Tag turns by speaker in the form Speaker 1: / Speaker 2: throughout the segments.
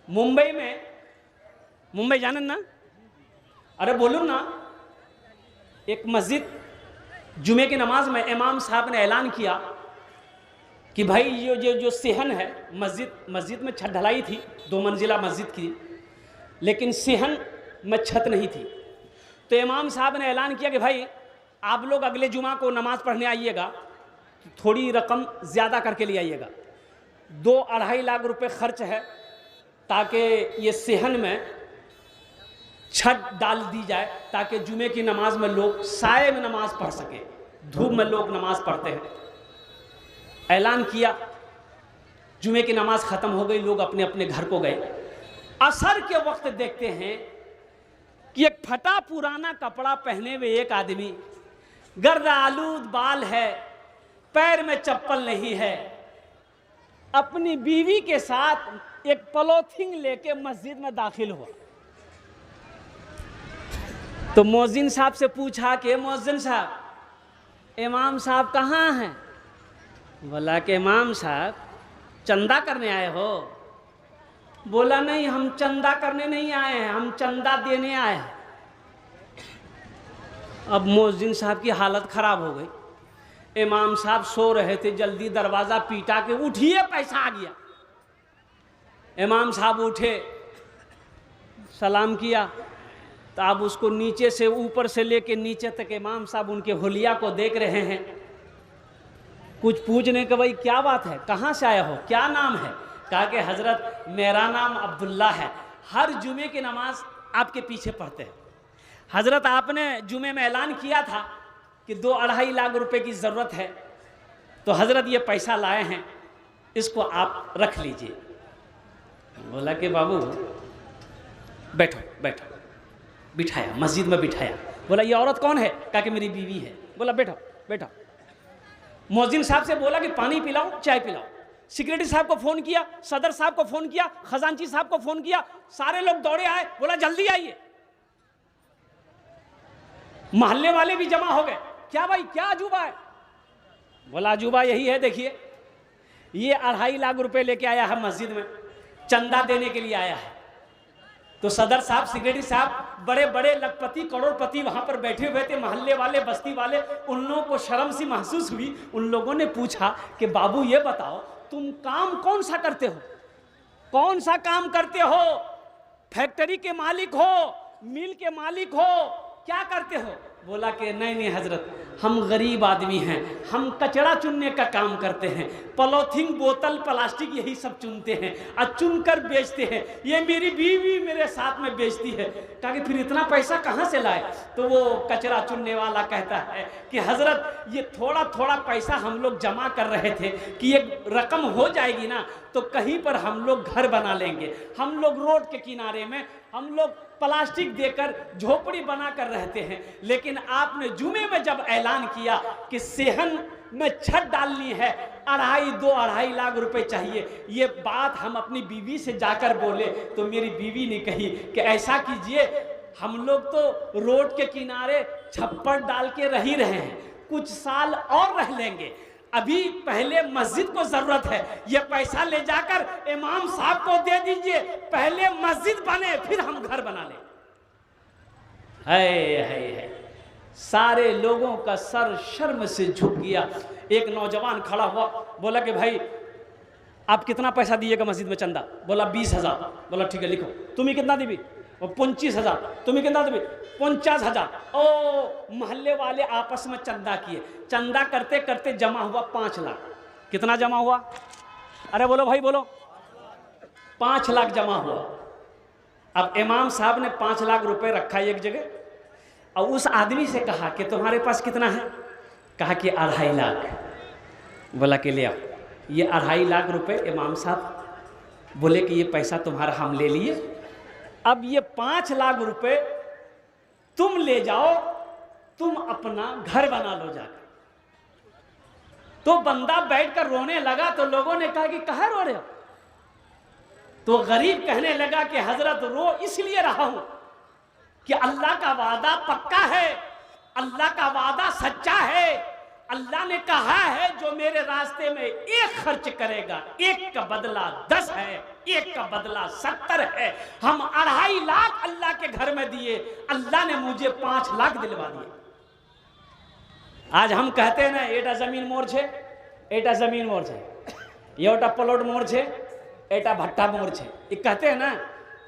Speaker 1: मुंबई में, मुंबई जानन ना, अरे बोलूँ ना, एक मस्जिद जुमे की नमाज में इमाम साहब ने ऐलान किया कि भाई ये जो सेहन है, मस्जिद में छत ढलाई थी, 2 मंजिला मस्जिद की, लेकिन सेहन में छत नहीं थी। तो इमाम साहब ने ऐलान किया कि भाई आप लोग अगले जुमा को नमाज पढ़ने आइएगा, थोड़ी रकम ज़्यादा करके ले आइएगा। 2-2.5 लाख रुपए खर्च है ताकि ये सेहन में छत डाल दी जाए, ताकि जुमे की नमाज में लोग साए में नमाज पढ़ सके। धूप में लोग नमाज पढ़ते हैं। ऐलान किया, जुमे की नमाज ख़त्म हो गई, लोग अपने अपने घर को गए। असर के वक्त देखते हैं कि एक फटा पुराना कपड़ा पहने हुए एक आदमी, गर्द आलूद बाल है, पैर में चप्पल नहीं है, अपनी बीवी के साथ एक पॉलीथिन लेके मस्जिद में दाखिल हुआ। तो मौजिन साहब से पूछा कि मौजिन साहब, इमाम साहब कहाँ हैं? बोला कि इमाम साहब चंदा करने आए हो? बोला नहीं, हम चंदा करने नहीं आए हैं, हम चंदा देने आए हैं। अब मौजिन साहब की हालत खराब हो गई। इमाम साहब सो रहे थे, जल्दी दरवाज़ा पीटा के उठिए, पैसा आ गया। इमाम साहब उठे, सलाम किया, तो आप उसको नीचे से, ऊपर से लेके नीचे तक इमाम साहब उनके हुलिया को देख रहे हैं। कुछ पूछने के, भाई क्या बात है, कहाँ से आया हो, क्या नाम है? कहा कि हज़रत मेरा नाम अब्दुल्ला है, हर जुमे की नमाज आपके पीछे पढ़ते हैं। हज़रत आपने जुमे में ऐलान किया था कि 2-2.5 लाख रुपए की ज़रूरत है, तो हज़रत ये पैसा लाए हैं, इसको आप रख लीजिए। बोला कि बाबू बैठो बैठो, बिठाया, मस्जिद में बिठाया। बोला ये औरत कौन है? कहा कि मेरी बीवी है। बोला बैठो बैठो। मौजिन साहब से बोला कि पानी पिलाओ, चाय पिलाओ। सिक्योरिटी साहब को फ़ोन किया, सदर साहब को फ़ोन किया, खजांची साहब को फ़ोन किया, सारे लोग दौड़े आए। बोला जल्दी आइए। मोहल्ले वाले भी जमा हो गए। क्या भाई, क्या अजूबा है? बोला अजूबा यही है, देखिए ये 2.5 लाख रुपए लेके आया है, मस्जिद में चंदा देने के लिए आया है। तो सदर साहब, सिक्योरिटी साहब, बड़े बड़े लखपति करोड़पति वहां पर बैठे हुए थे, मोहल्ले वाले, बस्ती वाले। उन लोगों को शर्म सी महसूस हुई। उन लोगों ने पूछा कि बाबू ये बताओ, तुम काम कौन सा करते हो? कौन सा काम करते हो? फैक्ट्री के मालिक हो, मिल के मालिक हो, क्या करते हो? बोला कि नहीं नहीं हजरत, हम गरीब आदमी हैं, हम कचरा चुनने का काम करते हैं, पॉलीथीन, बोतल, प्लास्टिक यही सब चुनते हैं और चुनकर बेचते हैं। ये मेरी बीवी मेरे साथ में बेचती है। कहा कि फिर इतना पैसा कहाँ से लाए? तो वो कचरा चुनने वाला कहता है कि हजरत ये थोड़ा थोड़ा पैसा हम लोग जमा कर रहे थे कि ये रकम हो जाएगी ना तो कहीं पर हम लोग घर बना लेंगे। हम लोग रोड के किनारे में हम लोग प्लास्टिक देकर झोपड़ी बना कर रहते हैं, लेकिन आपने जुमे में जब ऐलान किया कि सेहन में छत डालनी है, 2.5 लाख रुपए चाहिए, ये बात हम अपनी बीवी से जाकर बोले तो मेरी बीवी ने कही कि ऐसा कीजिए, हम लोग तो रोड के किनारे छप्पर डाल के रह ही रहे हैं, कुछ साल और रह लेंगे, अभी पहले मस्जिद को जरूरत है, ये पैसा ले जाकर इमाम साहब को दे दीजिए, पहले मस्जिद बने फिर हम घर बना ले। है सारे लोगों का सर शर्म से झुक गया। एक नौजवान खड़ा हुआ, बोला कि भाई आप कितना पैसा दिएगा मस्जिद में चंदा? बोला 20,000। बोला ठीक है लिखो। तुम्हें कितना दी? 25,000। तुम्हें कितना दी? 50,000। ओ मोहल्ले वाले आपस में चंदा किए, चंदा करते करते जमा हुआ 5 लाख। कितना जमा हुआ? अरे बोलो भाई बोलो। 5 लाख जमा हुआ। अब इमाम साहब ने 5 लाख रुपए रखा एक जगह और उस आदमी से कहा कि तुम्हारे पास कितना है? कहा कि 2.5 लाख। बोला कि ले आओ। ये 2.5 लाख रुपए इमाम साहब बोले कि ये पैसा तुम्हारा हम ले लिए, अब ये 5 लाख रुपए तुम ले जाओ, तुम अपना घर बना लो जाकर। तो बंदा बैठकर रोने लगा तो लोगों ने कहा कि कहाँ रो रहे हो? तो गरीब कहने लगा कि हजरत रो इसलिए रहा हूं कि अल्लाह का वादा पक्का है, अल्लाह का वादा सच्चा है, अल्लाह ने कहा है जो मेरे रास्ते में एक खर्च करेगा, एक का बदला 10 है, एक का बदला 70 है। हम 2.5 लाख अल्लाह के घर में दिए, अल्लाह ने मुझे 5 लाख दिलवा दिए। आज हम कहते हैं ना एटा जमीन मोर छे, एटा जमीन मोर छे, एटा प्लॉट मोर छे, एटा भट्टा मोर छे, ये कहते हैं ना।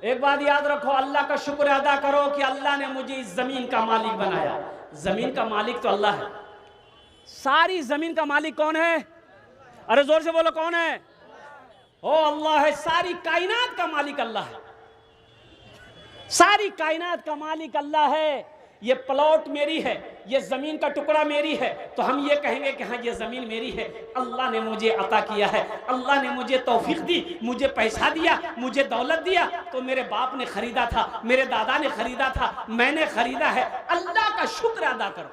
Speaker 1: एक बात याद रखो, अल्लाह का शुक्र अदा करो कि अल्लाह ने मुझे इस जमीन का मालिक बनाया। जमीन का मालिक तो अल्लाह है। सारी जमीन का मालिक कौन है? अरे जोर से बोलो, कौन है? ओ अल्लाह है। सारी कायनात का मालिक अल्लाह है। सारी कायनात का मालिक अल्लाह है। ये प्लॉट मेरी है, ये जमीन का टुकड़ा मेरी है, तो हम ये कहेंगे कि हाँ ये जमीन मेरी है, अल्लाह ने मुझे अता किया है, अल्लाह ने मुझे तौफीक दी, मुझे पैसा दिया, मुझे दौलत दिया। तो मेरे बाप ने खरीदा था, मेरे दादा ने खरीदा था, मैंने खरीदा है। अल्लाह का शुक्र अदा करो।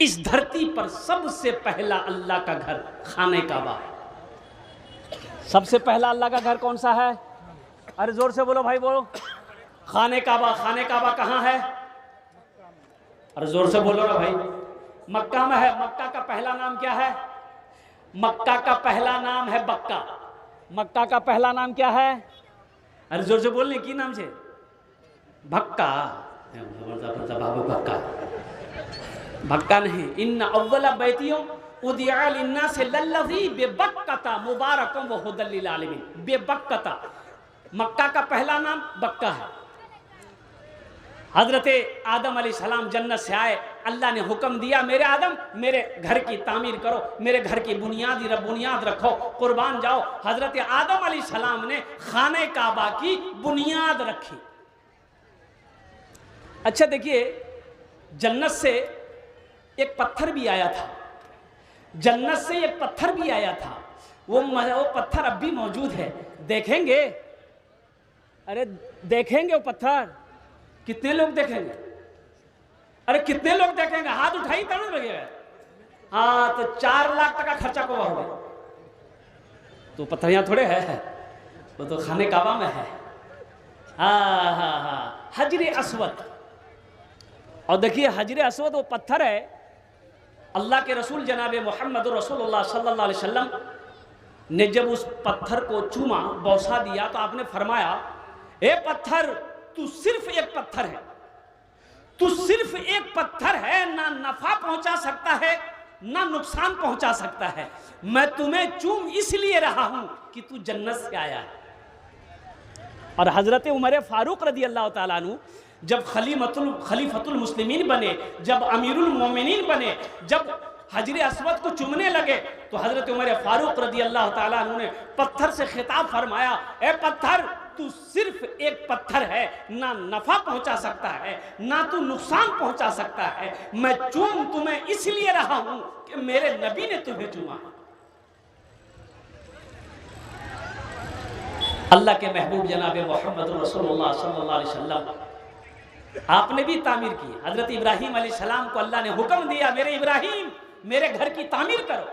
Speaker 1: इस धरती पर सबसे पहला अल्लाह का घर खाने काबा। सबसे पहला अल्लाह का घर कौन सा है? अरे जोर से बोलो भाई, बोलो। खाने काबा। खाने काबा कहाँ है? अरे जोर से बोलो ना भाई। मक्का में है। मक्का का पहला नाम क्या है? मक्का का पहला नाम है बक्का। मक्का का पहला नाम क्या है? अरे जोर से बोलने की नाम से? भक्का। भक्का भक्का नहीं। इन्ना अव्वला बैतियों उदिया लिन्नास लल्लज़ी बेबक्कता मुबारकम व हुदल लिल आलमीन। बेबक्कता, मक्का का पहला नाम बक्का है। हजरत आदम अलैहिस्सलाम जन्नत से आए, अल्लाह ने हुक्म दिया, मेरे आदम मेरे घर की तामीर करो, मेरे घर की बुनियाद रखो, कुर्बान जाओ। हजरत आदम अलैहिस्सलाम ने खाने काबा की बुनियाद रखी। अच्छा देखिए, जन्नत से एक पत्थर भी आया था। जन्नत से एक पत्थर भी आया था। वो पत्थर अब भी मौजूद है, देखेंगे? अरे देखेंगे वो पत्थर? कितने लोग देखेंगे? अरे कितने लोग देखेंगे? हाथ उठाई तब लगेगा। हाँ तो 4 लाख टका खर्चा को होगा। तो पत्थर यहाँ थोड़े है, वो तो खाने काबा में है। हाँ हाँ हाँ, हजरे अस्वद। और देखिए हजरे अस्वद वो पत्थर है। अल्लाह के रसूल जनाब मोहम्मद रसूलुल्लाह सल्लल्लाहु अलैहि वसल्लम ने जब उस पत्थर को चूमा, बौसा दिया, तो आपने फरमाया, ए पत्थर, तू सिर्फ एक पत्थर है, तू सिर्फ एक पत्थर है, ना नफा पहुंचा सकता है ना नुकसान पहुंचा सकता है। मैं तुम्हें चूम इसलिए रहा हूं कि तू जन्नत से आया है। और हजरत उमर फारूक रदी अल्लाह ताला अन्हु जब खलीफतुल मुस्लिमीन बने, जब अमीरुल मोमिनीन बने, जब हजरे अस्वद को चूमने लगे, तो हजरत उमर फारूक रदी अल्लाह ताला अन्हु ने पत्थर से खिताब फरमाया, ए पत्थर, तू सिर्फ एक पत्थर है, ना नफा पहुंचा सकता है ना तू नुकसान पहुंचा सकता है। मैं चूम तुम्हें इसलिए रहा हूं कि मेरे नबी ने तुम्हें चूमा। अल्लाह के महबूब जनाब मोहम्मद रसूलुल्लाह सल्लल्लाहु अलैहि वसल्लम आपने भी तामीर की। हजरत इब्राहीम अलैहिस्सलाम को अल्लाह ने हुक्म दिया, मेरे इब्राहीम मेरे घर की तामीर करो।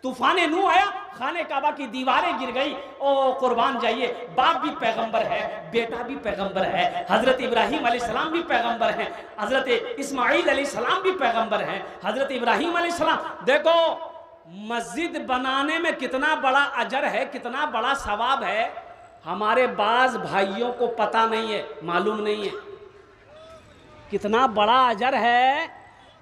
Speaker 1: तूफान नूह आया, खाने काबा की दीवारें गिर गई। ओ कुर्बान जाइए, बाप भी पैगंबर है, बेटा भी पैगंबर है। हजरत इब्राहीम अलैहिस्सलाम भी पैगंबर हैं, हजरत इस्माइल अलैहिस्सलाम भी पैगंबर हैं, हजरत इब्राहीम अलैहिस्सलाम। देखो मस्जिद बनाने में कितना बड़ा अजर है, कितना बड़ा सवाब है, हमारे बाज भाइयों को पता नहीं है, मालूम नहीं है। कितना बड़ा अजर है,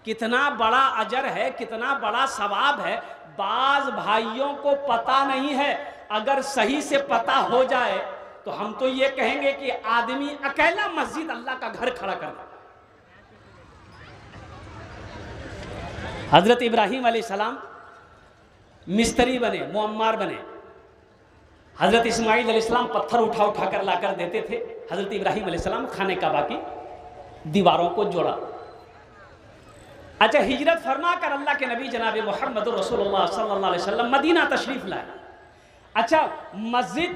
Speaker 1: कितना बड़ा अजर है, कितना बड़ा सवाब है, बाज भाइयों को पता नहीं है। अगर सही से पता हो जाए तो हम तो ये कहेंगे कि आदमी अकेला मस्जिद अल्लाह का घर खड़ा कर दे। हजरत इब्राहीम अलैहिस्सलाम मिस्त्री बने, मुअम्मार बने। हजरत इस्माइल अलैहिस्सलाम पत्थर उठा उठा कर लाकर देते थे। हजरत इब्राहीम अलैहिस्सलाम खाने काबा की दीवारों को जोड़ा। अच्छा, हिजरत फरमा कर अल्लाह के नबी जनाब मोहम्मद रसूलुल्लाह सल्लल्लाहु अलैहि वसल्लम मदीना तशरीफ लाए। अच्छा, मस्जिद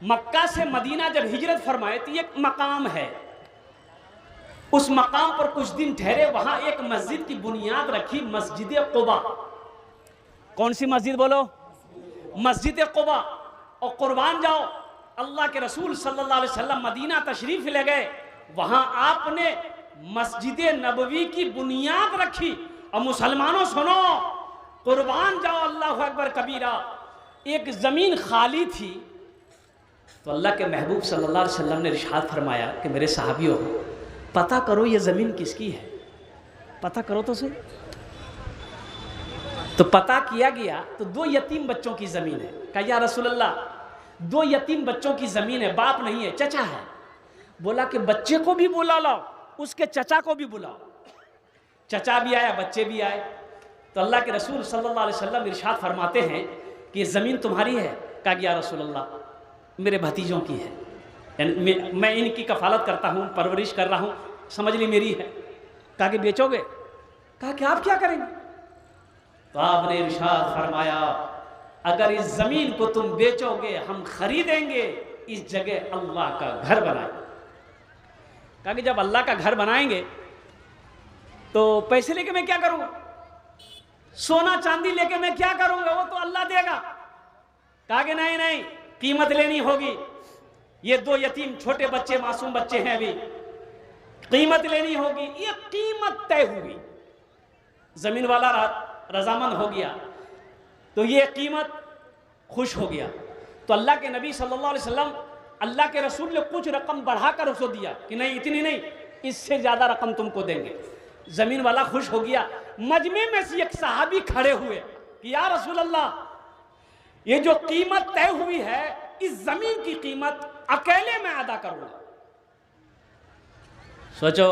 Speaker 1: मक्का से मदीना जब हिजरत फरमाए तो एक मकाम है, उस मकाम पर कुछ दिन ठहरे, वहां एक मस्जिद की बुनियाद रखी, मस्जिद कुबा। कौन सी मस्जिद बोलो? मस्जिद कुबा। और कुर्बान जाओ, अल्लाह के रसूल सल्लल्लाहु अलैहि वसल्लम मदीना तशरीफ ले गए, वहां आपने मस्जिद नबवी की बुनियाद रखी और मुसलमानों सुनो, कुर्बान जाओ अल्लाह अकबर कबीरा। एक ज़मीन खाली थी तो अल्लाह के महबूब सल्लल्लाहु अलैहि वसल्लम ने इरशाद फरमाया कि मेरे सहाबियों, पता करो ये ज़मीन किसकी है, पता करो तो सही। तो पता किया गया तो 2 यतीम बच्चों की ज़मीन है। कहा या रसूल अल्लाह, 2 यतीम बच्चों की ज़मीन है, बाप नहीं है, चचा है। बोला कि बच्चे को भी बुला लाओ, उसके चचा को भी बुलाओ। चचा भी आया, बच्चे भी आए। तो अल्लाह के रसूल सल्लल्लाहु अलैहि वसल्लम इरशाद फरमाते हैं कि ये ज़मीन तुम्हारी है। कहा या रसूल अल्लाह, मेरे भतीजों की है, यानी मैं इनकी कफ़ालत करता हूँ, परवरिश कर रहा हूँ, समझ ली मेरी है। कहा कि बेचोगे? कहा कि आप क्या करेंगे? तो आपने इरशाद फरमाया, अगर इस ज़मीन को तुम बेचोगे हम खरीदेंगे, इस जगह अल्लाह का घर बनाएंगे। कहा कि जब अल्लाह का घर बनाएंगे तो पैसे लेके मैं क्या करूँगा, सोना चांदी लेके मैं क्या करूँगा, वो तो अल्लाह देगा। कहा कि नहीं नहीं, कीमत लेनी होगी। ये 2 यतीम छोटे बच्चे, मासूम बच्चे हैं, अभी कीमत लेनी होगी। ये कीमत तय हुई, जमीन वाला रजामंद हो गया तो ये कीमत खुश हो गया। तो अल्लाह के नबी सल्लल्लाहु अलैहि वसल्लम, अल्लाह के रसूल ने कुछ रकम बढ़ाकर उसको दिया कि नहीं इतनी नहीं, इससे ज्यादा रकम तुमको देंगे। जमीन वाला खुश हो गया। मजमे में से एक सहाबी खड़े हुए कि या रसूल अल्लाह, ये जो कीमत तय हुई है, इस जमीन की कीमत अकेले मैं अदा करूंगा। सोचो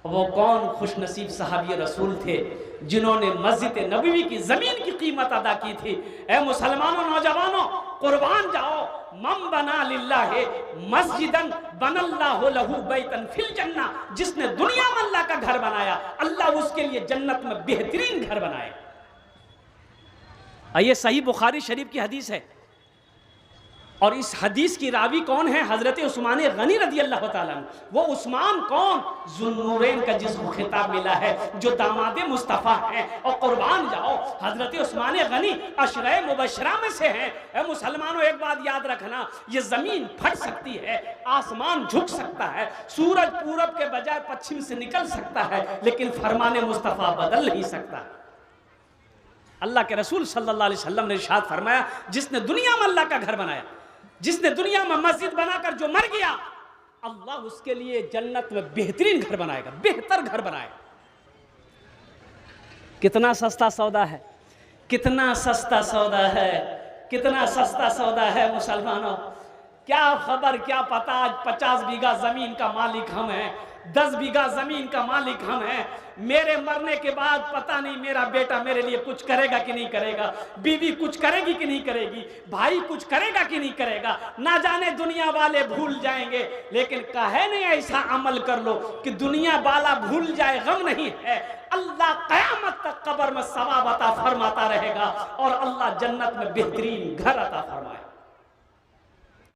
Speaker 1: वो कौन खुश नसीब सहाबी रसूल थे जिन्होंने मस्जिद नबवी की जमीन की कीमत अदा की थी। ए मुसलमानों, नौजवानों, कुर्बान जाओ। मम बना लिल्लाहि मस्जिदन बनल्लाहु लहू बैतन फिल जन्ना, जिसने दुनिया में अल्लाह का घर बनाया, अल्लाह उसके लिए जन्नत में बेहतरीन घर बनाए। ये सही बुखारी शरीफ की हदीस है। और इस हदीस की रावी कौन है? हजरत उस्मान गनी रदी अल्लाह ताला अन्हु। वो उस्मान कौन? ज़ुन्नूरैन का जिसको खिताब मिला है, जो दामादे मुस्तफ़ा हैं। और कुर्बान जाओ, हजरत उस्मान गनी अशरे मुबशरा में से हैं। ए मुसलमानों, एक बात याद रखना, ये ज़मीन फट सकती है, आसमान झुक सकता है, सूरज पूरब के बजाय पश्चिम से निकल सकता है, लेकिन फरमाने मुस्तफ़ा बदल नहीं सकता। अल्लाह के रसूल सल्लल्लाहु अलैहि वसल्लम ने इरशाद फरमाया, जिसने दुनिया में अल्लाह का घर बनाया, जिसने दुनिया में मस्जिद बनाकर जो मर गया, अल्लाह उसके लिए जन्नत में बेहतरीन घर बनाएगा, बेहतर घर बनाएगा। कितना सस्ता सौदा है, कितना सस्ता सौदा है, कितना सस्ता सौदा है मुसलमानों। क्या खबर, क्या पता, आज 50 बीघा जमीन का मालिक हम हैं, 10 बीघा जमीन का मालिक हम हैं। मेरे मरने के बाद पता नहीं मेरा बेटा मेरे लिए कुछ करेगा कि नहीं करेगा, बीवी कुछ करेगी कि नहीं करेगी, भाई कुछ करेगा कि नहीं करेगा, ना जाने दुनिया वाले भूल जाएंगे। लेकिन काहे नहीं ऐसा अमल कर लो कि दुनिया वाला भूल जाए, गम नहीं है। अल्लाह कयामत तक कब्र में सवाब अता फरमाता रहेगा और अल्लाह जन्नत में बेहतरीन घर अता फरमाए।